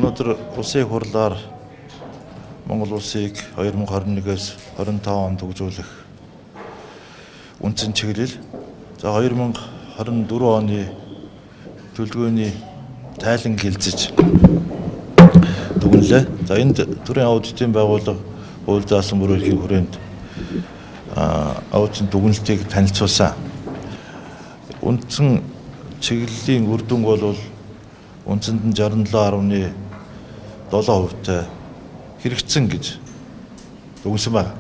өнөөдөр улсын хурлаар Монгол улсыг 2021-ээс 25 онд хөгжүүлэх үндсэн чиглэл. За 2024 оны төлөвлөгөөний тайлан хилцэж дүгнэлээ. За энд төрийн аудитын байгууллага хууль заасан бүр эрхийн хүрээнд аудитын дүгнэлтийг танилцуулсан. Үндсэн чиглэлийн үр дүнг бол үндсэнд нь 67.7% хэрэгжсэн гэж дүгнсэн байна.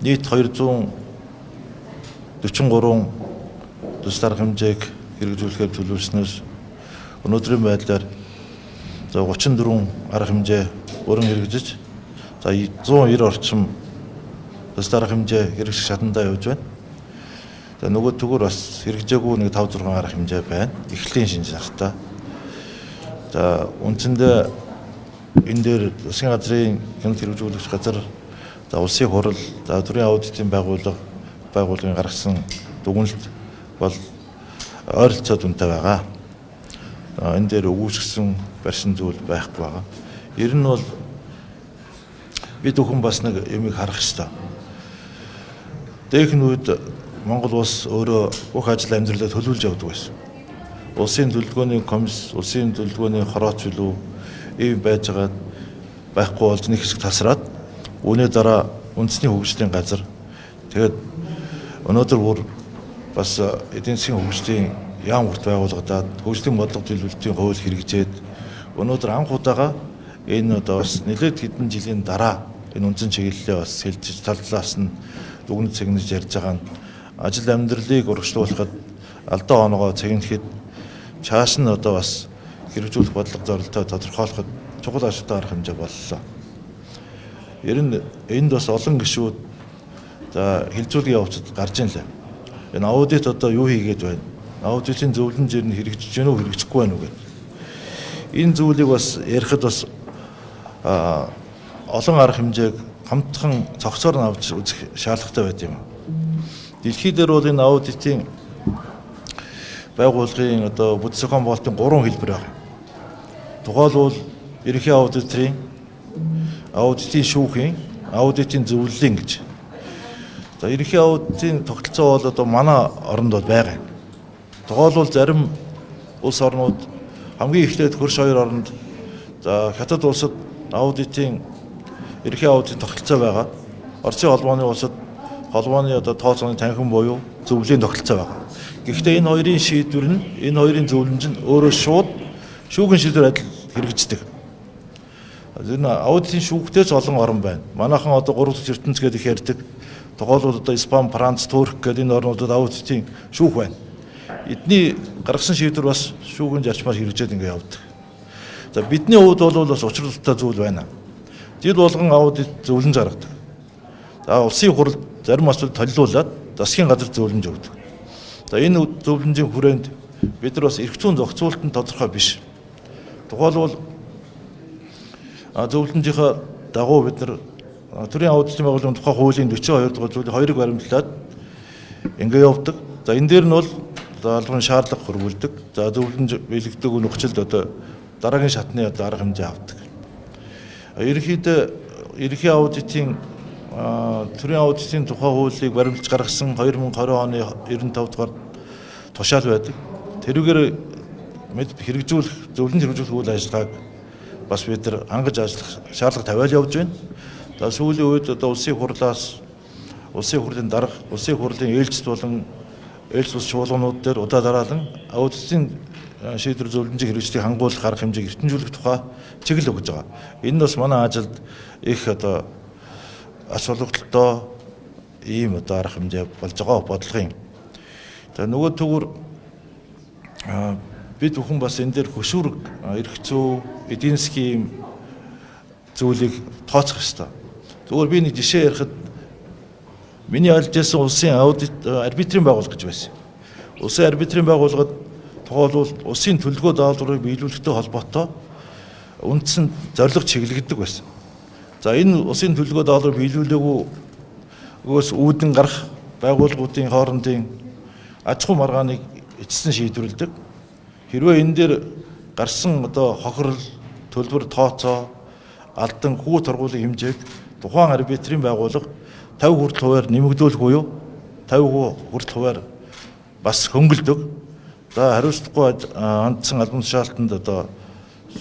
Нийт 243 тус дарга хэмжээг хэрэгжүүлэхээр төлөвлөснөөс өнөөдрийн байдлаар 34 арга хэмжээ өрн хэрэгжиж 190 орчим тус дарга хэмжээ хэрэгжих шатандаа явж байна. За нөгөө төгөр бас хэрэгжээгүй нэг 5-6 арга хэмжээ байна. Эхлэлийн шинж шаардлагатай. За үндсэндээ энэ дээр засгийн газрын хяналт хэрэгжүүлэгч газар, за улсын хурал, за төрийн аудитын байгууллагын гаргасан дүгнэлт бол ойролцоо дүнтэй байгаа. Энэ дээр өгүүлсэн барьсан зүйл байхгүй байгаа. Ер нь бол бид бүхэн бас нэг юмыг харах ёстой. Дээхэн үед Монгол улс өөрөө бүх ажил амьдралаа төлөвлөж явдаг байсан. Улсын төлөвлөгөөний комисс, улсын төлөвлөгөөний хорооч билүү ийм байж байгаа байхгүй болж нэг хэсэг тасраад үүний дараа үндэсний хөгжлийн газар тэгээд өнөөдөр бүр бас эдийн засгийн хөгжлийн яам хүрт байгуулагдаад хөгжлийн бодлого төлөвлөлтийн хууль хэрэгжээд өнөөдөр анх удаага энэ одоо бас нэлээд хэдэн жилийн дараа энэ үндсэн чиглэлээ бас хэлж талдлаас нь дүгнэлт цэгнэж ярьж байгаа нь ажил амьдралыг урагшлуулахад алдаа оноогоо цэгнэхэд чааш нь одоо бас хэрэгжүүлэх бодлого зорилтоо тодорхойлоход чухал ашигтай арга хэмжээ боллоо. Ер нь энд бас олон гишүүд за хилцүүлгийн явцад гарч ийн лээ. Энэ аудит одоо юу хийгээд байна? Аудитын зөвлөмж нь хэрэгжиж гэнэ үү, хэрэгжихгүй байна уу гэдэг. Энэ зүйлийг бас ярихад бас олон арга хэмжээг хамтхан цогцоор нь авч үзэх шаардлагатай байт юм. Дэлхийд дээр бол энэ аудитын байгууллагын одоо бүтэц зохион байгуулалтын 3 хэлбэр байна. Тухайлбал ерөнхий аудиторын, аудитын шүүхийн, аудитын зөвлөлийн гэж. За ерөнхий аудитын тогтолцоо бол одоо манай оронд бол байгаа. Тухайлбал зарим улс орнууд хамгийн эхлээд хөрш хоёр оронд за хятад улсад аудитын ерөнхий аудитын тогтолцоо байгаа. Оросын холбооны улсад холбооны одоо тооцооны танхим буюу зөвлөлийн тогтолцоо байгаа. Гэхдээ энэ хоёрын шийдвэр нь, энэ хоёрын зөвлөмж нь өөрөө шууд шүүхийн шийдвэр адил хэрэгждэг. Энэ аудитын шүүхтэй ч олон орн байна. Манайхан одоо 3 дахь ертөнц гэдэг их ярьдаг. Тухайлбал одоо Испани, Франц, Турк гэдэг энэ орнуудад аудитын шүүх байна. Эдний гаргасан шийдвэр бас шүүхийн зарчмаар хэрэгжээд ингэ явдаг. За бидний хувьд бол бас учир туттай зүйл байна. Жил болгон аудит зөвлөмж гаргадаг. За улсын хурал зарим асуудал толиулаад засгийн газар зөвлөмж өгдөг. За энэ зөвлөмжийн хүрээнд бид нар бас эрх зүйн зохицуулалт нь тодорхой биш. Тухайлбал зөвлөмжийнхаа дагуу бид нар төрийн аудитын байгууллагын тухай хуулийн 42 дугаар зүйлийн 2-ыг баримтлаад ингэ явдаг. За энэ дээр нь бол албаны шаардлага хөрвүүлдэг. За зөвлөмж биелэгдэг нөхцөлд одоо дараагийн шатны арга хэмжээ авдаг. Ерөнхий аудитын төрийн аудитын тухай хуулийг баримтлаж гаргасан 2020 оны 95 дугаар тушаал байдаг. Тэрүүгээр хэрэгжүүлэх, зөвлөмж хэрэгжүүлэх үйл ажиллагааг бас бид нар хангаж ажиллах шаардлага тавиал явж байна. За сүүлийн үед одоо улсын хурлаас, улсын хурлын дарга, улсын хурлын ээлжид болон ээлж бус чуулганууд дээр удаа дараалан аудитын шийдвэр зөвлөмжийг хэрэгжлийг хангуулах арга хэмжээг эрчимжүүлэх тухай чиглэл өгж байгаа. Энэ нь бас манай ажилд их одоо ач холбогдолтой ийм одоо арга хэмжээ болж байгаа бодлогын. За нөгөө төгөр бид бүхэн бас энэ дээр хөшүүрэг, эрх зүй, эдийн засгийн зүйлийг тооцох ёстой. Зүгээр би нэг жишээ ярихад миний ойлгож байсан улсын аудит арбитрийн байгууллага гэж байсан. Улсын арбитрийн байгууллагад тухайлбал улсын төлөвлөгөө даалгаврыг биелүүлэхтэй холбоотой үндсэн зорилго чиглэгддэг байсан. За энэ улсын төлөвлөгөө даалгаврыг биелүүлээгүйгээс үүдэн гарах байгууллагуудын хоорондын аж ахуй маргааныг эцэстэн шийдвэрлэдэг. Хэрвээ энэ дээр гарсан одоо хохирол, төлбөр тооцоо, алдан хүү тургуулын хэмжээг тухайн арбитрийн байгууллага 50% хувиар нэмэгдүүлэх буюу 50% хувиар бас хөнгөлдөг. За хариуцлагагүй хандсан албан тушаалтанд одоо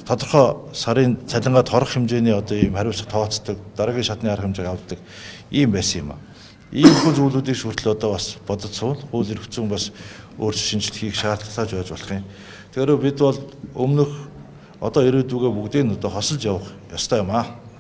тодорхой сарын цалингаад хорох хэмжээний одоо ийм хариуцлага тооцдог, дараагийн шатны арга хэмжээг авдаг ийм байсан юм а. Ийм бүх зүйлүүдийг хүртэл одоо бас бодож суул, хууль эрх зүйн бас өөрчлөлт шинжилт хийх шаардлагатай байж болох юм. Тэгэхээр бид бол өмнөх одоо ирээдүгөө бүгдийг нь одоо хосолж явах ёстой юм а.